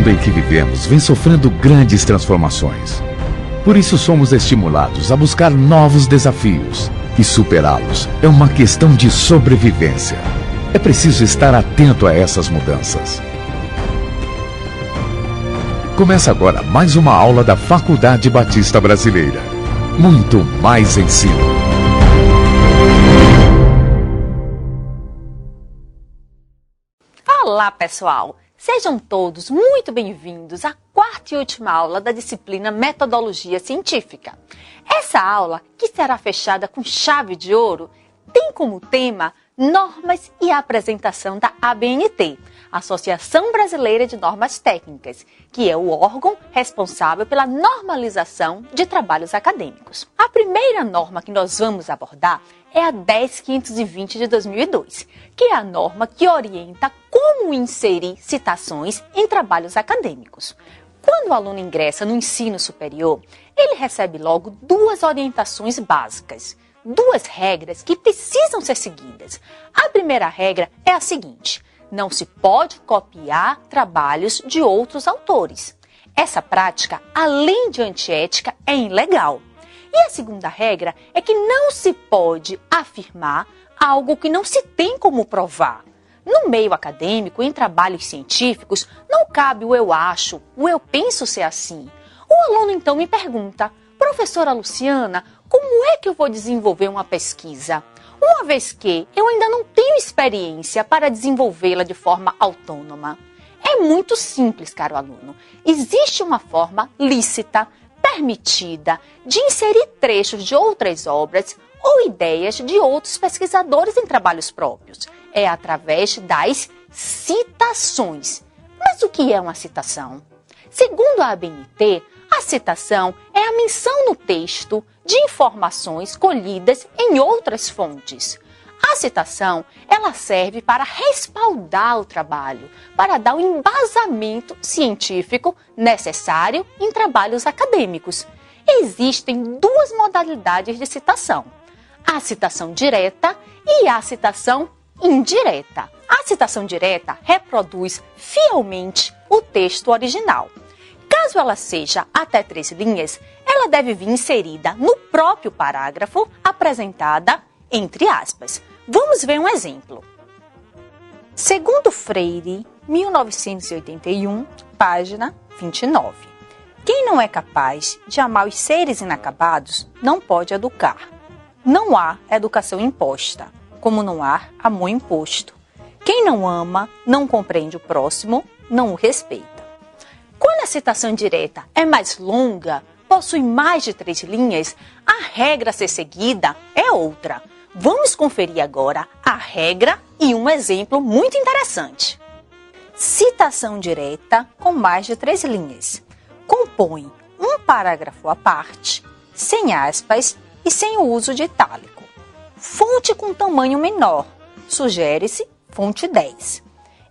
mundo em que vivemos vem sofrendo grandes transformações. Por isso somos estimulados a buscar novos desafios. E superá-los é uma questão de sobrevivência. É preciso estar atento a essas mudanças. Começa agora mais uma aula da Faculdade Batista Brasileira. Muito mais ensino. Olá, pessoal! Sejam todos muito bem-vindos à quarta e última aula da disciplina Metodologia Científica. Essa aula, que será fechada com chave de ouro, tem como tema Normas e apresentação da ABNT, Associação Brasileira de Normas Técnicas, que é o órgão responsável pela normalização de trabalhos acadêmicos. A primeira norma que nós vamos abordar é a 10.520 de 2002, que é a norma que orienta como inserir citações em trabalhos acadêmicos. Quando o aluno ingressa no ensino superior, ele recebe logo duas orientações básicas, duas regras que precisam ser seguidas. A primeira regra é a seguinte: não se pode copiar trabalhos de outros autores. Essa prática, além de antiética, é ilegal. E a segunda regra é que não se pode afirmar algo que não se tem como provar. No meio acadêmico, em trabalhos científicos, não cabe o eu acho, o eu penso ser assim. O aluno então me pergunta: professora Luciana, como é que eu vou desenvolver uma pesquisa? Uma vez que eu ainda não tenho experiência para desenvolvê-la de forma autônoma. É muito simples, caro aluno. Existe uma forma lícita, permitida, de inserir trechos de outras obras ou ideias de outros pesquisadores em trabalhos próprios. É através das citações. Mas o que é uma citação? Segundo a ABNT, a citação é a menção no texto de informações colhidas em outras fontes. A citação, ela serve para respaldar o trabalho, para dar o embasamento científico necessário em trabalhos acadêmicos. Existem duas modalidades de citação: a citação direta e a citação indireta. A citação direta reproduz fielmente o texto original. Caso ela seja até 3 linhas, ela deve vir inserida no próprio parágrafo, apresentada entre aspas. Vamos ver um exemplo. Segundo Freire, 1981, página 29. Quem não é capaz de amar os seres inacabados não pode educar. Não há educação imposta, como não há amor imposto. Quem não ama, não compreende o próximo, não o respeita. Quando a citação direta é mais longa, possui mais de 3 linhas, a regra a ser seguida é outra. Vamos conferir agora a regra e um exemplo muito interessante. Citação direta com mais de 3 linhas. Compõe um parágrafo à parte, sem aspas e sem o uso de itálico. Fonte com tamanho menor. Sugere-se fonte 10.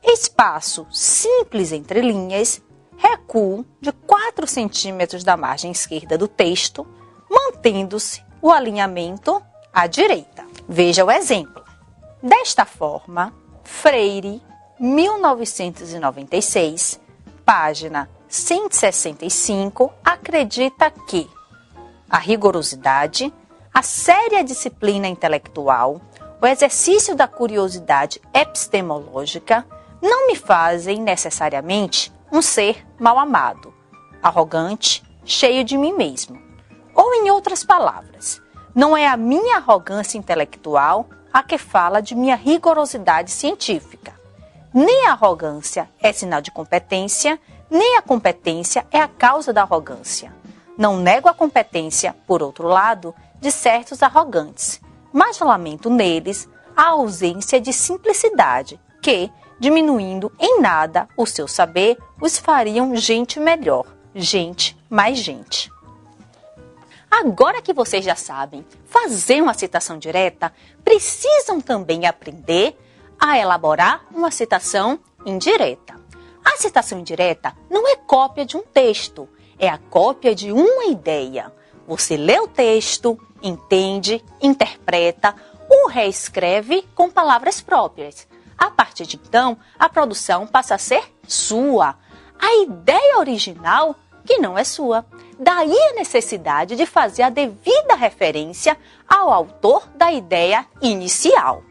Espaço simples entre linhas. Recuo de 4 centímetros da margem esquerda do texto, mantendo-se o alinhamento à direita. Veja o exemplo. Desta forma, Freire, 1996, página 165, acredita que a rigorosidade, a séria disciplina intelectual, o exercício da curiosidade epistemológica não me fazem necessariamente um ser mal amado, arrogante, cheio de mim mesmo. Ou, em outras palavras, não é a minha arrogância intelectual a que fala de minha rigorosidade científica. Nem a arrogância é sinal de competência, nem a competência é a causa da arrogância. Não nego a competência, por outro lado, de certos arrogantes, mas lamento neles a ausência de simplicidade que, diminuindo em nada o seu saber, os fariam gente melhor, gente mais gente. Agora que vocês já sabem fazer uma citação direta, precisam também aprender a elaborar uma citação indireta. A citação indireta não é cópia de um texto, é a cópia de uma ideia. Você lê o texto, entende, interpreta, o reescreve com palavras próprias. A partir de então, a produção passa a ser sua. a ideia original que não é sua. Daí a necessidade de fazer a devida referência ao autor da ideia inicial.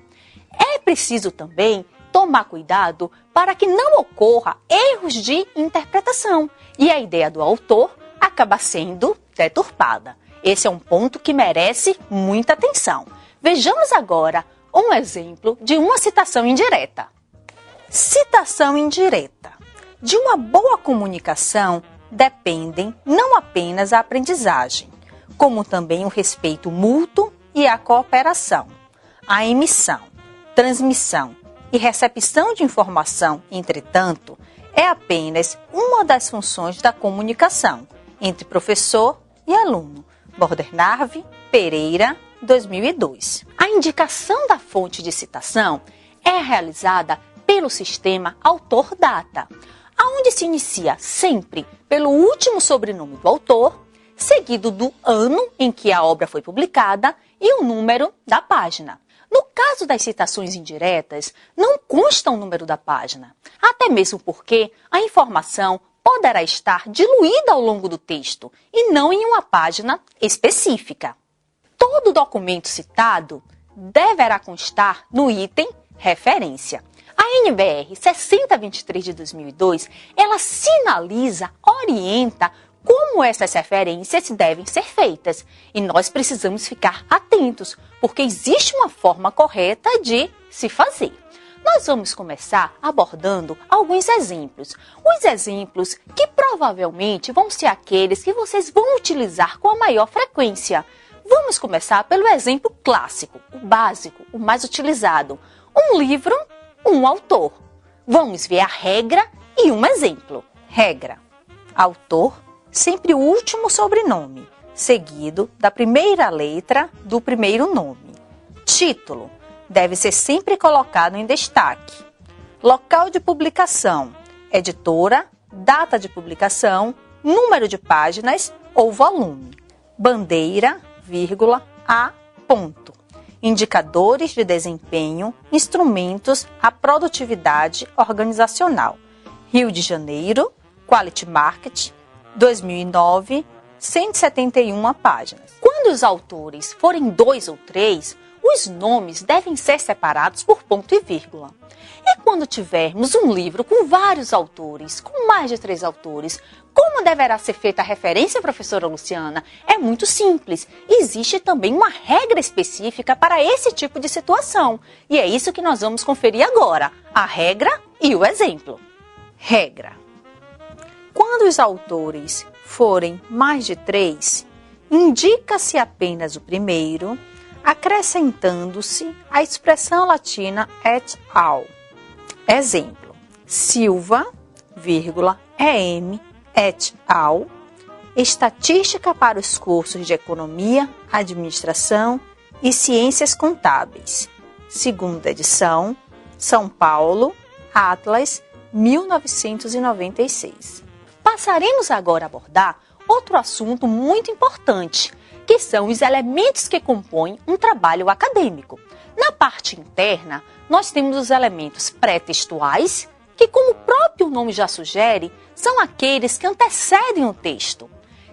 É preciso também tomar cuidado para que não ocorra erros de interpretação e a ideia do autor acaba sendo deturpada. Esse é um ponto que merece muita atenção. Vejamos agora um exemplo de uma citação indireta. Citação indireta. De uma boa comunicação dependem não apenas a aprendizagem, como também o respeito mútuo e a cooperação, a emissão, transmissão e recepção de informação, entretanto, é apenas uma das funções da comunicação entre professor e aluno. Bordernarve, Pereira, 2002. A indicação da fonte de citação é realizada pelo sistema autor-data, onde se inicia sempre pelo último sobrenome do autor, seguido do ano em que a obra foi publicada e o número da página. No caso das citações indiretas, não consta o número da página, até mesmo porque a informação poderá estar diluída ao longo do texto e não em uma página específica. Todo documento citado deverá constar no item referência. A NBR 6023 de 2002, ela sinaliza, orienta como essas referências devem ser feitas. E nós precisamos ficar atentos, porque existe uma forma correta de se fazer. Nós vamos começar abordando alguns exemplos. Os exemplos que provavelmente vão ser aqueles que vocês vão utilizar com a maior frequência. Vamos começar pelo exemplo clássico, o básico, o mais utilizado. Um livro, um autor. Vamos ver a regra e um exemplo. Regra. Autor, sempre o último sobrenome, seguido da primeira letra do primeiro nome. Título. Deve ser sempre colocado em destaque. Local de publicação. Editora, data de publicação, número de páginas ou volume. Bandeira, vírgula, a ponto. Indicadores de desempenho, instrumentos à produtividade organizacional. Rio de Janeiro, Quality Market, 2009, 171 páginas. Quando os autores forem 2 ou 3, os nomes devem ser separados por ponto e vírgula. E quando tivermos um livro com vários autores, com mais de 3 autores, como deverá ser feita a referência, professora Luciana? É muito simples. Existe também uma regra específica para esse tipo de situação. E é isso que nós vamos conferir agora. A regra e o exemplo. Regra. Quando os autores forem mais de 3, indica-se apenas o primeiro, acrescentando-se a expressão latina et al. Exemplo, Silva, vírgula, EM, et al. Estatística para os cursos de Economia, Administração e Ciências Contábeis. Segunda edição, São Paulo, Atlas, 1996. Passaremos agora a abordar outro assunto muito importante, que são os elementos que compõem um trabalho acadêmico. Na parte interna, nós temos os elementos pré-textuais, que, como o próprio nome já sugere, são aqueles que antecedem o texto.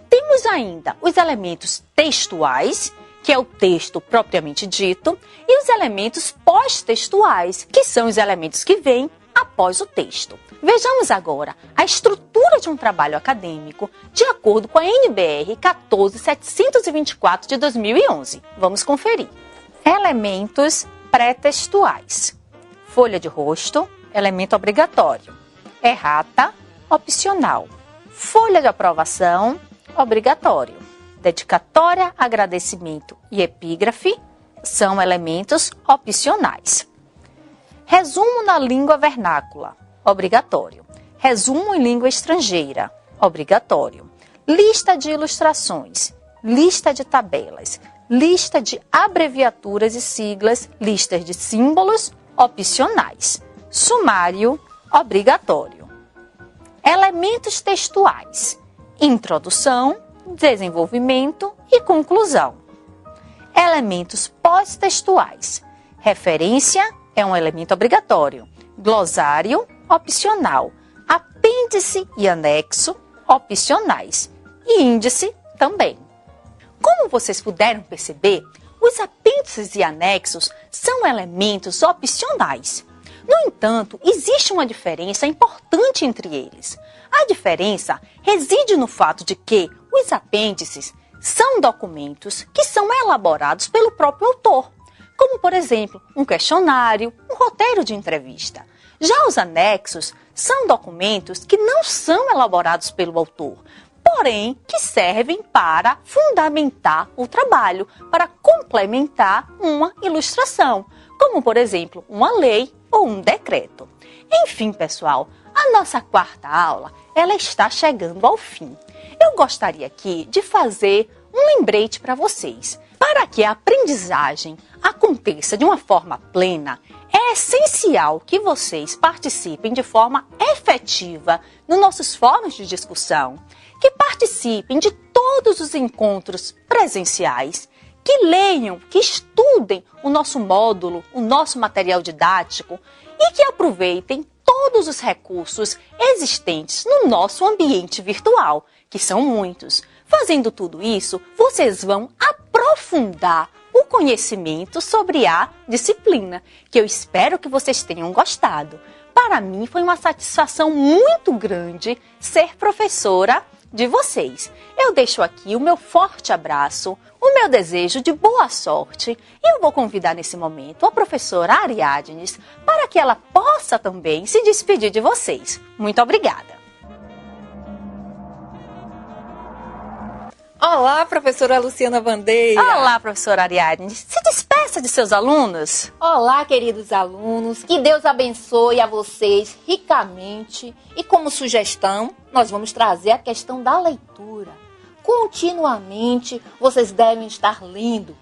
Temos ainda os elementos textuais, que é o texto propriamente dito, e os elementos pós-textuais, que são os elementos que vêm após o texto. Vejamos agora a estrutura de um trabalho acadêmico de acordo com a NBR 14724 de 2011. Vamos conferir. Elementos pré-textuais. Folha de rosto, elemento obrigatório. Errata, opcional. Folha de aprovação, obrigatório. Dedicatória, agradecimento e epígrafe são elementos opcionais. Resumo na língua vernácula, obrigatório. Resumo em língua estrangeira, obrigatório. Lista de ilustrações, lista de tabelas, lista de abreviaturas e siglas, listas de símbolos, opcionais. Sumário, obrigatório. Elementos textuais, introdução, desenvolvimento e conclusão. Elementos pós-textuais, referência é um elemento obrigatório. Glossário, opcional. Apêndice índice e anexo opcionais e índice também. Como vocês puderam perceber, os apêndices e anexos são elementos opcionais. No entanto, existe uma diferença importante entre eles. A diferença reside no fato de que os apêndices são documentos que são elaborados pelo próprio autor, como, por exemplo, um questionário, um roteiro de entrevista. Já os anexos são documentos que não são elaborados pelo autor, porém que servem para fundamentar o trabalho, para complementar uma ilustração, como, por exemplo, uma lei ou um decreto. Enfim, pessoal, a nossa quarta aula, ela está chegando ao fim. Eu gostaria aqui de fazer um lembrete para vocês. Para que a aprendizagem aconteça de uma forma plena, é essencial que vocês participem de forma efetiva nos nossos fóruns de discussão, que participem de todos os encontros presenciais, que leiam, que estudem o nosso módulo, o nosso material didático e que aproveitem todos os recursos existentes no nosso ambiente virtual, que são muitos. Fazendo tudo isso, vocês vão aprofundar o conhecimento sobre a disciplina, que eu espero que vocês tenham gostado. Para mim foi uma satisfação muito grande ser professora de vocês. Eu deixo aqui o meu forte abraço, o meu desejo de boa sorte e eu vou convidar nesse momento a professora Ariadnes para que ela possa também se despedir de vocês. Muito obrigada! Olá, professora Luciana Bandeira. Olá, professora Ariadnes. Se despeça de seus alunos. Olá, queridos alunos. Que Deus abençoe a vocês ricamente. E como sugestão, nós vamos trazer a questão da leitura. Continuamente, vocês devem estar lendo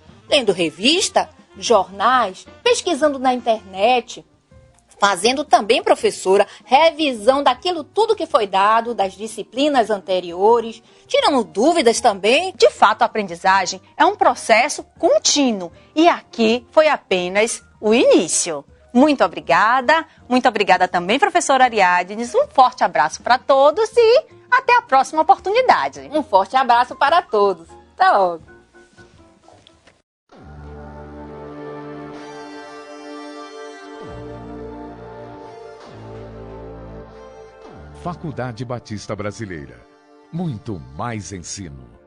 revista, jornais, pesquisando na internet, fazendo também, professora, revisão daquilo tudo que foi dado, das disciplinas anteriores, tirando dúvidas também. De fato, a aprendizagem é um processo contínuo e aqui foi apenas o início. Muito obrigada também, professora Ariadnes. Um forte abraço para todos e até a próxima oportunidade. Um forte abraço para todos. Até logo. Faculdade Batista Brasileira. Muito mais ensino.